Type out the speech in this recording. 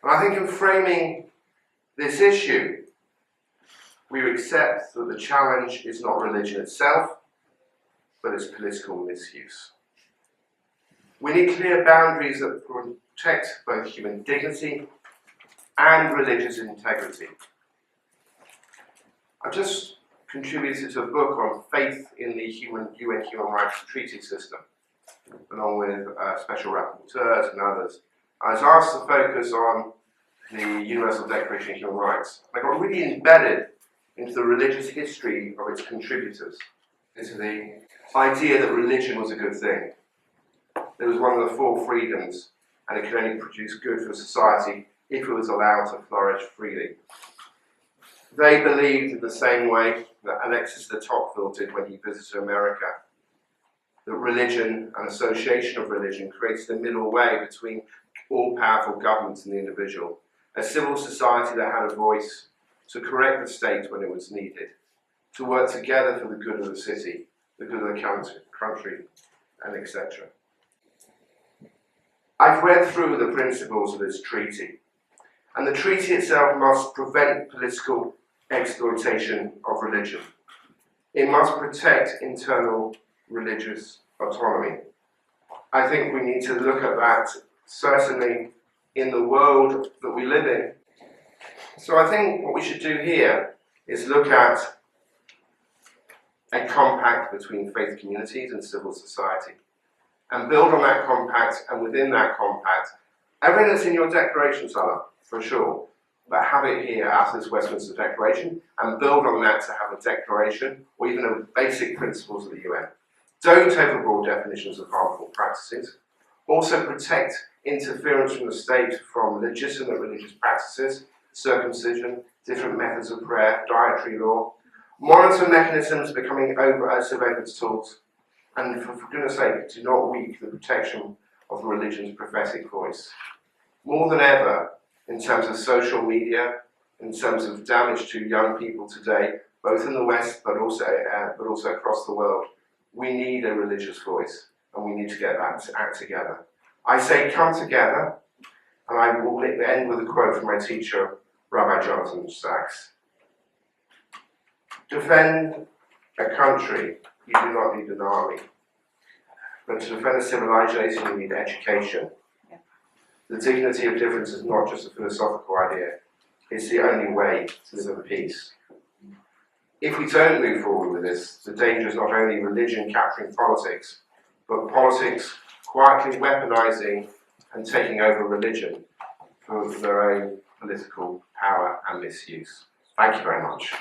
And I think in framing this issue, we accept that the challenge is not religion itself, but its political misuse. We need clear boundaries that protect both human dignity and religious integrity. I've just contributed to a book on faith in the UN Human Rights Treaty system, along with special rapporteurs and others. I was asked to focus on the Universal Declaration of Human Rights. I got really embedded into the religious history of its contributors, into the idea that religion was a good thing. It was one of the four freedoms, and it could only produce good for society if it was allowed to flourish freely. They believed in the same way that Alexis de Tocqueville did when he visited America, that religion and association of religion creates the middle way between all-powerful governments and the individual, a civil society that had a voice to correct the state when it was needed, to work together for the good of the city, the good of the country, and etc. I've read through the principles of this treaty, and the treaty itself must prevent political exploitation of religion. It must protect internal religious autonomy. I think we need to look at that, certainly in the world that we live in. So I think what we should do here is look at a compact between faith communities and civil society, and build on that compact, and within that compact, everything that's in your declaration, Salah, for sure, but have it here as this Westminster Declaration, and build on that to have a declaration, or even a basic principles of the UN. Don't overbroad definitions of harmful practices. Also protect interference from the state from legitimate religious practices, circumcision, different methods of prayer, dietary law. Monitor mechanisms becoming surveillance tools, and for goodness sake, do not weaken the protection of the religion's prophetic voice. More than ever, in terms of social media, in terms of damage to young people today, both in the West but also across the world, we need a religious voice, and we need to get that to act together. I say come together, and I will end with a quote from my teacher, Rabbi Jonathan Sachs. Defend a country, you do not need an army. But to defend a civilization, you need education. The dignity of difference is not just a philosophical idea. It's the only way to live in peace. If we don't move forward with this, the danger is not only religion capturing politics, but politics quietly weaponizing and taking over religion for their own political power and misuse. Thank you very much.